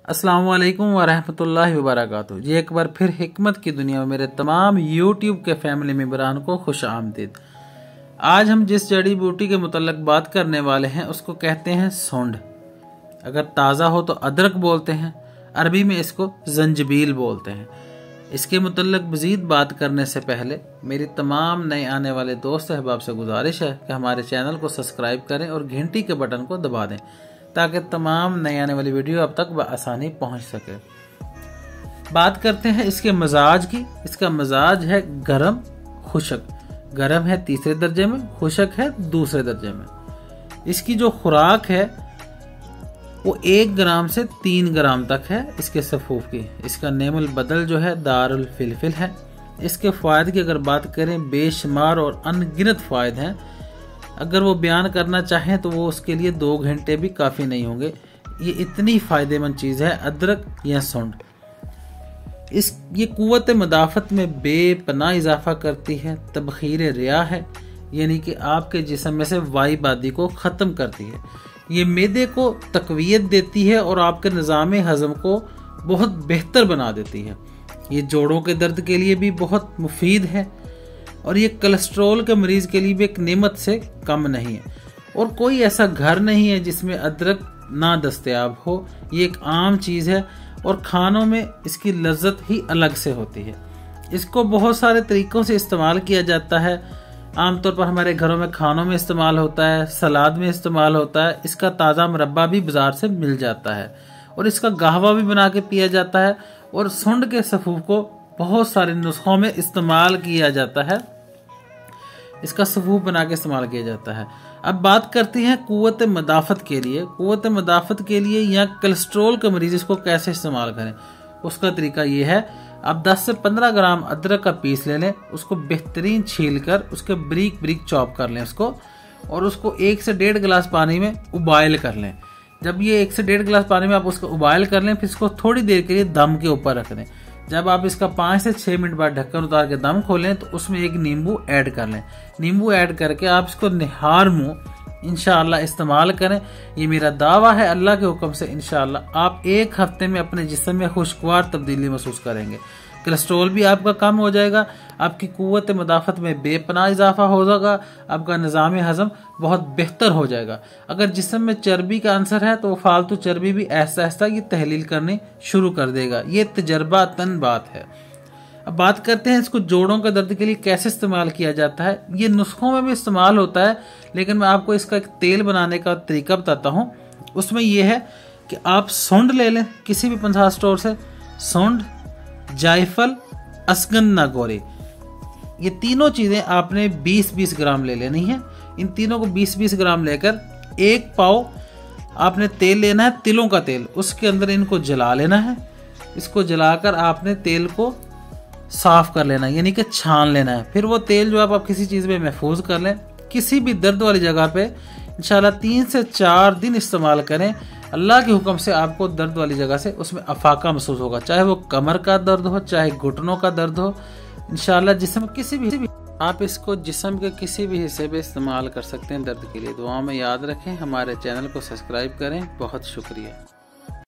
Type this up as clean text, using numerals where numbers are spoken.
अस्सलाम वालेकुम वरहमतुल्लाहि वबरकातुहू। जी एक बार फिर हिकमत की दुनिया में मेरे तमाम यूट्यूब के फैमिली मेम्बरान को खुश आमदीद। आज हम जिस जड़ी बूटी के मुतल्लक बात करने वाले हैं उसको कहते हैं सोंड। अगर ताज़ा हो तो अदरक बोलते हैं, अरबी में इसको जंजबील बोलते हैं। इसके मुतल्लक मज़ीद बात करने से पहले मेरी तमाम नए आने वाले दोस्त अहबाब से गुजारिश है कि हमारे चैनल को सब्सक्राइब करें और घंटी के बटन को दबा दें ताकि तमाम नई आने वाली वीडियो अब तक बआसानी पहुंच सके। बात करते हैं इसके मजाज की। इसका मजाज है गरम खुशक। गरम है तीसरे दर्जे में, खुशक है दूसरे दर्जे में। इसकी जो खुराक है वो 1 ग्राम से 3 ग्राम तक है इसके सफूफ की। इसका नेमुल बदल जो है दारुल फिलफिल है। इसके फ़ायदे की अगर बात करें बेशुमार और अनगिनत फ़ायदे हैं। अगर वो बयान करना चाहें तो वो उसके लिए 2 घंटे भी काफ़ी नहीं होंगे। ये इतनी फ़ायदेमंद चीज़ है अदरक या सोंड। ये कुव्वत मदाफ़त में बेपनाह इजाफा करती है। तबखीर रिया है, यानी कि आपके जिस्म में से वाईबादी को ख़त्म करती है। ये मैदे को तक़वियत देती है और आपके निज़ाम हज़म को बहुत बेहतर बना देती है। ये जोड़ों के दर्द के लिए भी बहुत मुफीद है और ये कोलेस्ट्रॉल के मरीज़ के लिए भी एक नेमत से कम नहीं है। और कोई ऐसा घर नहीं है जिसमें अदरक ना दस्तयाब हो। ये एक आम चीज़ है और खानों में इसकी लज्जत ही अलग से होती है। इसको बहुत सारे तरीक़ों से इस्तेमाल किया जाता है। आमतौर पर हमारे घरों में खानों में इस्तेमाल होता है, सलाद में इस्तेमाल होता है। इसका ताज़ा मुरब्बा भी बाज़ार से मिल जाता है और इसका कहवा भी बना के पिया जाता है। और सोंड के सफूफ को बहुत सारे नुस्खों में इस्तेमाल किया जाता है। इसका सफूफ बना के इस्तेमाल किया जाता है। अब बात करते हैं कुव्वत मदाफ़त के लिए। कुव्वत मदाफ़त के लिए या कोलेस्ट्रॉल के मरीज़ इसको कैसे इस्तेमाल करें, उसका तरीका ये है। आप 10 से 15 ग्राम अदरक का पीस ले लें, उसको बेहतरीन छील कर उसके ब्रीक ब्रीक चॉप कर लें उसको, और उसको 1 से 1.5 गिलास पानी में उबाइल कर लें। जब ये 1 से 1.5 गिलास पानी में आप उसको उबाइल कर लें, फिर इसको थोड़ी देर के लिए दम के ऊपर रख दें। जब आप इसका 5 से 6 मिनट बाद ढक्कन उतार के दम खोलें तो उसमें एक नींबू ऐड कर लें। नींबू ऐड करके आप इसको निहार मुँह इंशाअल्लाह इस्तेमाल करें। ये मेरा दावा है अल्लाह के हुक्म से इंशाअल्लाह आप 1 हफ्ते में अपने जिस्म में खुशगवार तब्दीली महसूस करेंगे। कोलेस्ट्रॉल भी आपका कम हो जाएगा, आपकी कुव्वत मदाफ़त में बेपनाह इजाफा हो जाएगा, आपका निज़ाम हज़म बहुत बेहतर हो जाएगा। अगर जिस्म में चर्बी का अंसर है तो वो फालतू चर्बी भी ऐसा ऐसा ये तहलील करनी शुरू कर देगा। ये तजर्बा तन बात है। अब बात करते हैं इसको जोड़ों के दर्द के लिए कैसे इस्तेमाल किया जाता है। ये नुस्खों में भी इस्तेमाल होता है, लेकिन मैं आपको इसका एक तेल बनाने का तरीका बताता हूँ। उसमें यह है कि आप सोंड ले लें किसी भी पंसार स्टोर से। सोंड, जायफल, असगंधा गोरी, ये तीनों चीज़ें आपने 20-20 ग्राम ले लेनी है। इन तीनों को 20-20 ग्राम लेकर 1 पाव आपने तेल लेना है, तिलों का तेल। उसके अंदर इनको जला लेना है। इसको जलाकर आपने तेल को साफ कर लेना है, यानी कि छान लेना है। फिर वो तेल जो आप किसी चीज़ में महफूज कर लें, किसी भी दर्द वाली जगह पे इंशाल्लाह 3 से 4 दिन इस्तेमाल करें। अल्लाह के हुक्म से आपको दर्द वाली जगह से उसमें अफाका महसूस होगा, चाहे वो कमर का दर्द हो, चाहे घुटनों का दर्द हो। इंशाल्लाह जिस्म किसी भी आप इसको जिस्म के किसी भी हिस्से पे इस्तेमाल कर सकते हैं दर्द के लिए। दुआ में याद रखें, हमारे चैनल को सब्सक्राइब करें। बहुत शुक्रिया।